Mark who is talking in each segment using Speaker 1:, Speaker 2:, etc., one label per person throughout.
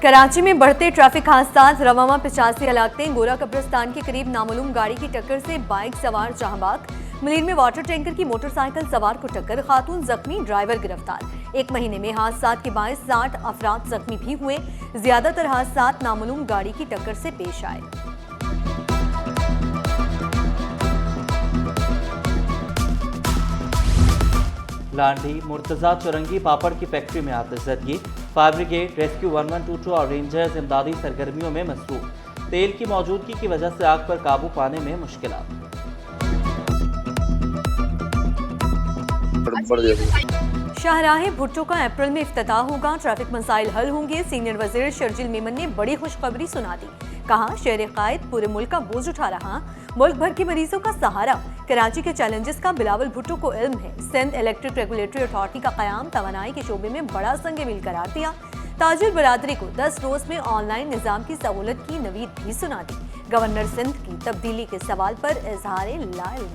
Speaker 1: कराची में बढ़ते ट्रैफिक हादसात। रवामा 85 इलाके गोरा कब्रिस्तान के करीब नामालूम गाड़ी की टक्कर से बाइक सवार जहांबाग। मलीर में वाटर टैंकर की मोटरसाइकिल सवार को टक्कर, खातून जख्मी, ड्राइवर गिरफ्तार। एक महीने में हादसात के बायस 60 अफराद जख्मी भी हुए। ज्यादातर हादसात नामालूम गाड़ी की टक्कर से पेश आए।
Speaker 2: लांडी मुर्तजा चौरंगी पापड़ की फैक्ट्री में आतिशबाजी। फायर ब्रिगेड, रेस्क्यू 1122 और रेंजर्स इमदादी सरगर्मियों में मसरूफ। तेल की मौजूदगी की वजह से आग पर काबू पाने में मुश्किलात।
Speaker 1: शाहराह भुट्टो का अप्रैल में इफ्तिताह होगा। ट्रैफिक मसाइल हल होंगे। सीनियर वजीर शर्जिल मेमन ने बड़ी खुशखबरी सुना दी। कहा, शहर कायद पूरे मुल्क का बोझ उठा रहा, मुल्क भर के मरीजों का सहारा। कराची के चैलेंजेस का बिलावल भुट्टो को इल्म है। सिंध इलेक्ट्रिक रेगुलेटरी अथॉरिटी का कयाम तवानाई के शोबे में बड़ा संग मील करार दिया। ताजिर बरादरी को 10 रोज में ऑनलाइन निजाम की सहूलत की नवीद भी सुना दी। गवर्नर सिंध की तब्दीली के सवाल पर इजहार लाइल्म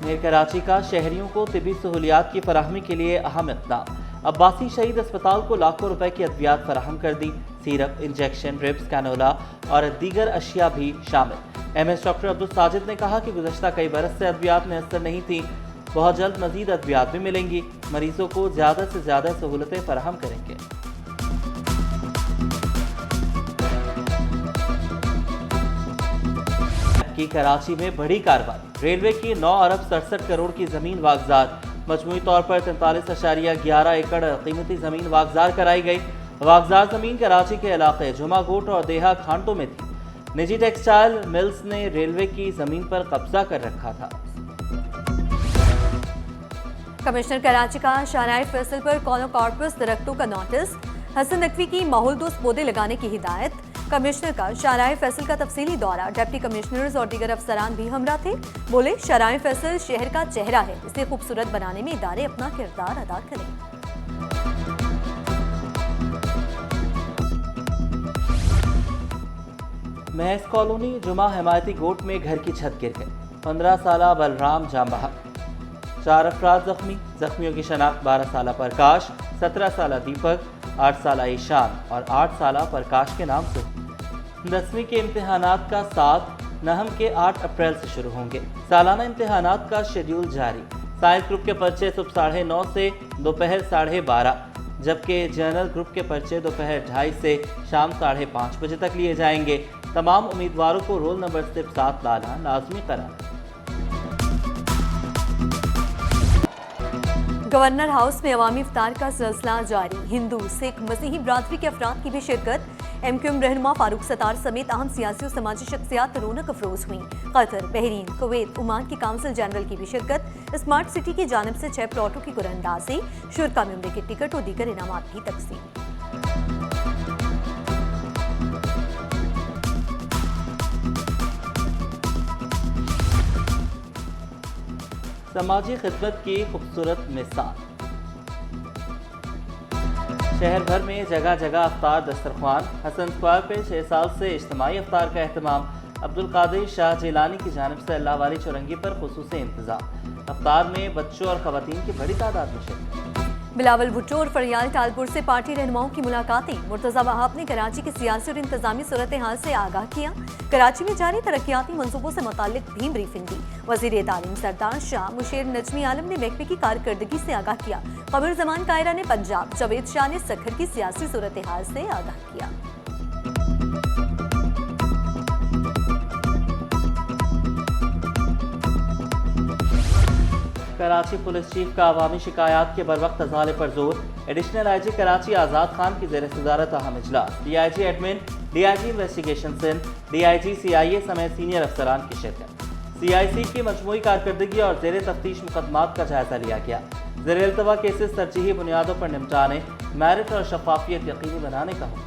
Speaker 1: में
Speaker 2: कराची का शहरियों को तिबी सहूलियात की फराहमी के लिए अहम इक़दाम। अब्बासी शहीद अस्पताल को लाखों रुपए की अद्वियात फराहम कर दी। सिरप, इंजेक्शन, ड्रिप्स, कैनोला और दीगर अशिया भी शामिल। MS डॉक्टर अब्दुल साजिद ने कहा कि गुज़श्ता कई बरस से अद्वियात मैसर नहीं थी, बहुत जल्द मजीद अद्वियात भी मिलेंगी। मरीजों को ज़्यादा से ज़्यादा सहूलतें फराहम करेंगे। की कराची में बड़ी कार्रवाई। रेलवे की 9 अरब 67 करोड़ की जमीन वागजार। मजमूई तौर पर 43.11 एकड़ कीमती जमीन वागजार कराई गई। वागजार जमीन कराची के इलाके जुमागोट और देहा खांटों में थी। निजी टेक्सटाइल मिल्स ने रेलवे की जमीन पर कब्जा कर रखा था।
Speaker 1: कमिश्नर कराची का शाहराह फैसल पर कॉर्पस दरख्तों का नोटिस। हसन नकवी की माहौल दोस्त पौधे लगाने की हिदायत। कमिश्नर का शाहराह फैसल का तफसीली दौरा। डिप्टी कमिश्नर्स और दीगर अफसरान भी हमरा थे। बोले, शाहराह फैसल शहर का चेहरा है, इसे खूबसूरत बनाने में इदारे अपना किरदार अदा करें।
Speaker 2: महज कॉलोनी जुमा हिमायती गोट में घर की छत गिर गई। 15 साला बलराम जाम बहक। 4 अफराद जख्मी। जख्मियों की शनाख्त 12 साला प्रकाश, 17 साला दीपक, 8 साला ईशान और 8 साला प्रकाश के नाम से। 10वीं के इम्तिहानात का 7 नहम के 8 अप्रैल से शुरू होंगे। सालाना इम्तिहानात का शेड्यूल जारी। साइंस ग्रुप के पर्चे सुबह 9:30 से दोपहर 12:30, जबकि जनरल ग्रुप के पर्चे दोपहर 2:30 से शाम 5:30 बजे तक लिए जाएंगे। तमाम उम्मीदवारों को रोल नंबर सिर्फ 7 लाना लाजमी करार।
Speaker 1: गवर्नर हाउस में अवामी इफ्तार का सिलसिला जारी। हिंदू, सिख, मसीही बरादरी के अफराद की भी शिरकत। MQM रहनुमा फारूक सत्तार समेत अहम सियासी और समाजी शख्सियात रौनक अफरोज हुई। कतर, बहरीन, कुवैत, ओमान की काउंसिल जनरल की भी शिरकत। स्मार्ट सिटी की जानिब से 6 प्लॉटों की कुरअंदाजी। शुरका में उम्र के टिकट और दीगर इनामात भी तकसीम।
Speaker 2: समाजी खिदमत की खूबसूरत मिसाल। शहर भर में जगह जगह अफ्तार दस्तरख्वान। हसन स्क्वायर पे 6 साल से इज्तिमाई अफ्तार का एहतमाम। अब्दुल कादिर शाह जिलानी की जानिब से अल्लाह वाली चौरंगी पर खुसूसी इंतजाम। अफ्तार में बच्चों और खवातीन की बड़ी तादाद में शिरकत।
Speaker 1: बिलावल भुट्टो और फरियाल टालपुर से पार्टी रहनुमाओं की मुलाकातें। मुर्तजा वहाब ने कराची की सियासी और इंतजामी सूरत हाल से आगाह किया। कराची में जारी तरक्याती मंसूबों से मुताल्लिक भी ब्रीफिंग दी। वजीर तालीम सरदार शाह मुशीर नजमी आलम ने महकमे की कारकर्दगी से आगाह किया। कमर जमान कायरा ने पंजाब, जावेद शाह ने सखर की सियासी सूरत हाल से आगाह किया।
Speaker 2: कराची पुलिस चीफ का अवामी शिकायत के बरवक्त अजाले पर जोर। एडिशनल IG कराची आज़ाद खान की ज़ेर सदारत अहम इजलास। DIG admin, DIG investigation Sindh, DIG CIA समेत सीनियर अफसरान की शिरकत। CIC की मजमूई कारकर्दगी और ज़ेर तफ्तीश मुकदमात का जायजा लिया गया। ज़ेर इल्तवा केसेस तरजीही बुनियादों पर निपटाने, मेरिट और शफाफियत यकीनी बनाने का हुक्म।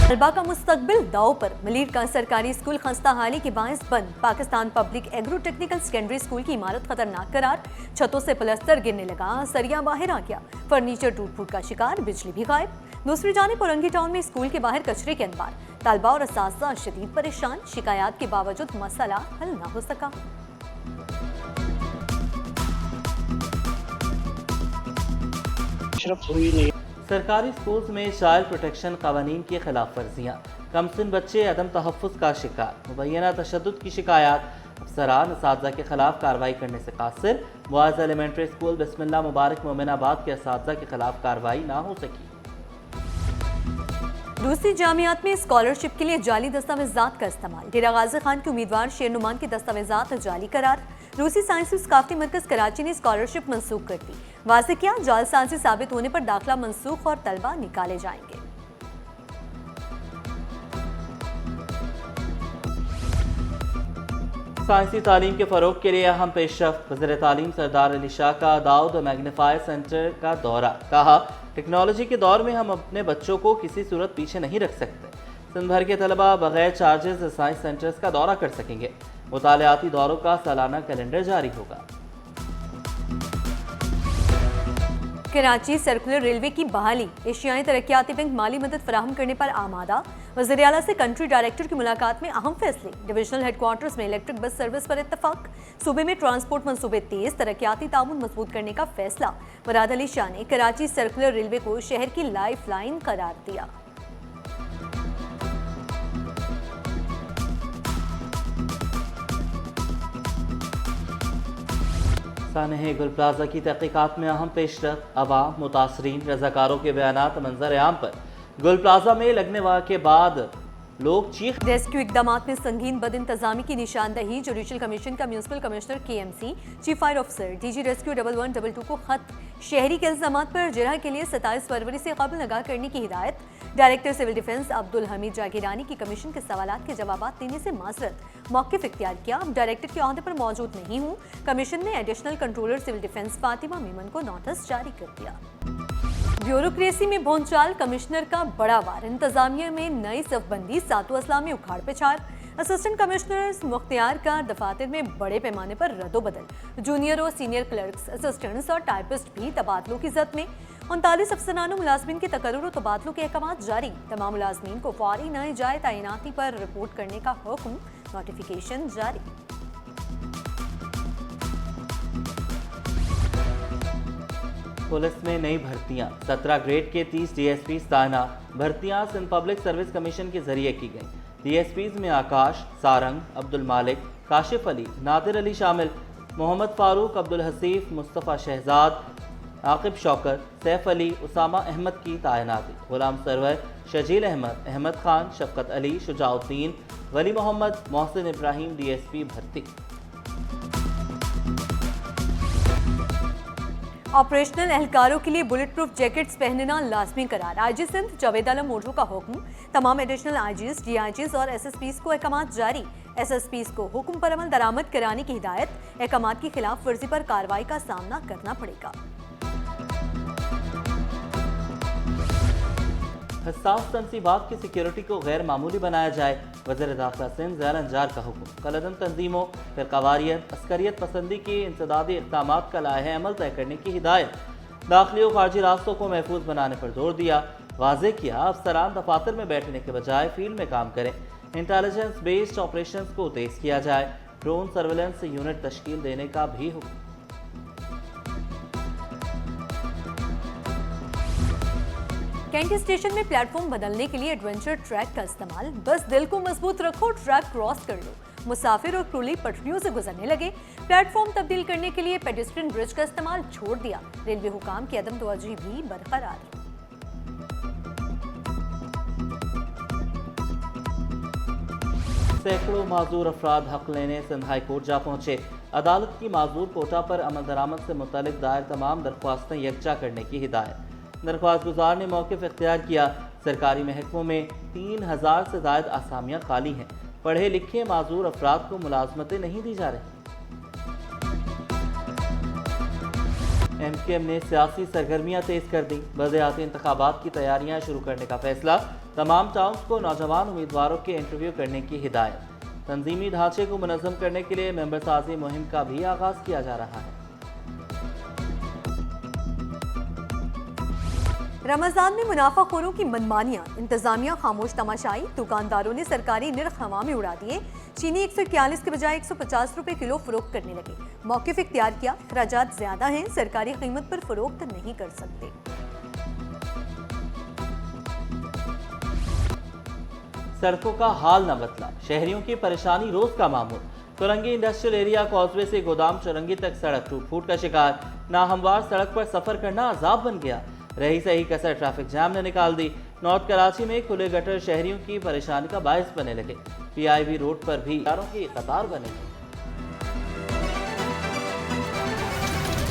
Speaker 1: तलबा का मुस्तकबिल दाव पर। मलीर का सरकारी स्कूल खस्ता हाली के बायस बंद। Pakistan public agro technical secondary school की इमारत खतरनाक करार। छतों से प्लास्टर गिरने लगा, सरिया बाहर आ गया, फर्नीचर टूट फूट का शिकार, बिजली भी गायब। दूसरी जानिब औरंगी टाउन में स्कूल के बाहर कचरे के अंबार। तलबा और असातिज़ा शदीद परेशान, शिकायत के बावजूद मसला हल न हो सका।
Speaker 2: सरकारी स्कूल्स में चाइल्ड प्रोटेक्शन कानून की खिलाफ वर्जियाँ। कमसिन बच्चे अदम तहफ़्फ़ुज़ का शिकार। मुबैना तशद्दुद की शिकायत। अफसरान असातिज़ा के खिलाफ कार्रवाई करने से कासिर। बॉयज़ एलिमेंट्री स्कूल बिस्मिल्लाह मुबारक मोमिनाबाद के असातिज़ा के खिलाफ कार्रवाई ना हो सकी।
Speaker 1: रूसी जामियात में स्कॉलरशिप के लिए जाली दस्तावेजात का इस्तेमाल। डेरा गाजी खान के उम्मीदवार शेर नुमान के दस्तावेजात जाली करार। रूसी साइंसी सकाफती मरकज कराची ने स्कॉलरशिप मंसूख कर दी। वाज़ेह किया, जालसाजी साबित होने पर दाखिला मंसूख और तलबा निकाले जाएंगे।
Speaker 2: साइंसी तालीम के फ़रोग के लिए अहम पेशरफ्त। वज़ीर तालीम सरदार अली शाह का दाऊद मैग्नीफायर सेंटर का दौरा। कहा, टेक्नोलॉजी के दौर में हम अपने बच्चों को किसी सूरत पीछे नहीं रख सकते। सिंध भर के तलबा बगैर चार्जेस साइंस सेंटर्स का दौरा कर सकेंगे। मुतालियाती दौरों का सालाना कैलेंडर जारी होगा।
Speaker 1: कराची सर्कुलर रेलवे की बहाली। एशियाई तरक्याती बैंक माली मदद फराहम करने पर आमादा। वज़ीर आला से कंट्री डायरेक्टर की मुलाकात में अहम फैसले। डिविजनल हेडक्वार्टर्स में इलेक्ट्रिक बस सर्विस पर इत्तफाक। सूबे में ट्रांसपोर्ट मंसूबे तेज, तरक्याती ताउन मजबूत करने का फैसला। मुराद अली शाह ने कराची सर्कुलर रेलवे को शहर की लाइफ लाइन करार दिया।
Speaker 2: सानहे गुल प्लाजा की तहकीकात में अहम पेशरफ्त। अवाम, मुतासरीन, रजाकारों के बयानात मंजर आम पर। गुल प्लाजा में लगने के बाद लोग चीख।
Speaker 1: रेस्क्यू इकदाम में संगीन बद इंतजामी की निशानदही। जुडिशल कमीशन का municipal commissioner KMC, chief fire officer DG rescue 1112 को खत। शहरी के इल्जामात पर जिरह के लिए 27 फरवरी से कबल नगाह करने की हिदायत। Director civil defence Abdul Hamid Jagirani की कमीशन के सवालात के जवाब देने से माजरत। मौक़िफ़ इख्तियार किया, अब डायरेक्टर के ओहदे पर मौजूद नहीं हूँ। कमीशन ने additional controller civil defence Fatima Memon को नोटिस जारी कर दिया। ब्यूरोक्रेसी में भोंचाल, कमिश्नर का बड़ा वार। इंतजामिया में नई सफबंदी, सातों असला में उखाड़ पिछाड़। असिस्टेंट कमिश्नर्स मुख्तियार का दफातर में बड़े पैमाने पर रद्दोबदल। जूनियर और सीनियर क्लर्क्स, असिस्टेंट्स और टाइपिस्ट भी तबादलों की जद में। 39 अफसरान मुलाजमीन के तकर्रुर और तबादलों के अहकाम जारी। तमाम मुलाजमीन को फौरी नए जाए तैनाती पर रिपोर्ट करने का हुक्म। नोटिफिकेशन जारी।
Speaker 2: पुलिस में नई भर्तियां। 17 ग्रेड के 30 DSPs तैनात। भर्तियां सिंध पब्लिक सर्विस कमीशन के जरिए की गई। DSPs में आकाश, सारंग, अब्दुल मालिक, काशिफ अली, नादिर अली शामिल। मोहम्मद फारूक, अब्दुल हसीफ, मुस्तफ़ा शहजाद, आकिब शौकत, सैफ अली, उसामा अहमद की तैनाती। गुलाम सरवर, शजील अहमद, अहमद खान, शफकत अली, शुजाउद्दीन, वली मोहम्मद, मोहसिन इब्राहिम DSP भर्ती।
Speaker 1: ऑपरेशनल एहलकारों के लिए बुलेट प्रूफ जैकेट्स पहनना लाजमी करार। IG सिंध जावेद आलम मोटू का हुक्म। तमाम एडिशनल IGs, DIGs और SSPs को अहकाम जारी। SSPs को हुक्म पर अमल दरामद कराने की हिदायत। अहकाम की खिलाफ वर्जी पर कार्रवाई का सामना करना पड़ेगा।
Speaker 2: हसास तनसीबात की सिक्योरिटी को गैर मामूली बनाया जाए। वज़ीर दाखिला सिंध ज़ैर अंजार का हुक्म। कलदम तंजीमों, फ़िरक़ावारियत, अस्करियत पसंदी के इंसदादी इक़दामात का लाहे अमल तय करने की हिदायत। दाखिली और खारजी रास्तों को महफूज बनाने पर जोर दिया। वाज़ेह किया, अफसरान दफातर में बैठने के बजाय फील्ड में काम करें। इंटेलिजेंस बेस्ड ऑपरेशंस को तेज़ किया जाए। ड्रोन सर्वेलेंस यूनिट तश्कील देने का भी हुक्म।
Speaker 1: कैंट स्टेशन में प्लेटफॉर्म बदलने के लिए एडवेंचर ट्रैक का इस्तेमाल। बस दिल को मजबूत रखो, ट्रैक क्रॉस कर लो। मुसाफिर और कुली पटरियों से गुजरने लगे। प्लेटफॉर्म तब्दील करने के लिए पेडेस्ट्रियन ब्रिज का इस्तेमाल छोड़ दिया। रेलवे हुकाम की अदम तवज्जो भी बरकरार।
Speaker 2: सैकड़ों माजूर अफराद हक लेने सिंध हाई कोर्ट जा पहुंचे। अदालत की माजूर कोटा पर अमल दरामद से मुतल्लिक दायर तमाम दरख्वास्तें यकजा करने की हिदायत। दरख्वास्त गुजार ने मौक़िफ़ इख्तियार किया। सरकारी महकमों में 3000 से ज़ायद आसामियाँ खाली हैं। पढ़े लिखे माजूर अफराद को मुलाजमतें नहीं दी जा रही। MKM ने सियासी सरगर्मियां तेज कर दी। बलदियाती इंतखाबात की तैयारियां शुरू करने का फैसला। तमाम टाउन्स को नौजवान उम्मीदवारों के इंटरव्यू करने की हिदायत। तंजीमी ढांचे को मुनज़्ज़म करने के लिए मेंबर साजी मुहिम का भी आगाज किया जा रहा है।
Speaker 1: रमजान में मुनाफाखोरों की मनमानियां, इंतजामिया खामोश तमाशाई, दुकानदारों ने सरकारी निर्ख हवा में उड़ा दिए। चीनी 141 के बजाय 150 रुपए किलो फरोख्त करने लगे। मौक़िफ़ इख्तियार किया, अखराजात ज्यादा हैं, सरकारी कीमत पर फरोख्त नहीं कर सकते।
Speaker 2: सड़कों का हाल न बदला, शहरियों की परेशानी रोज का मामूल। तुरंगी इंडस्ट्रियल एरिया कॉजवे से गोदाम चुरंगी तक सड़क टूट फूट का शिकार। नाहमवार सड़क पर सफर करना अजाब बन गया। रही सही कसर ट्रैफिक जाम ने निकाल दी। नॉर्थ कराची में खुले गटर शहरियों की परेशानी का बायस बने लगे। PIB रोड पर भी कारों की कतार बने।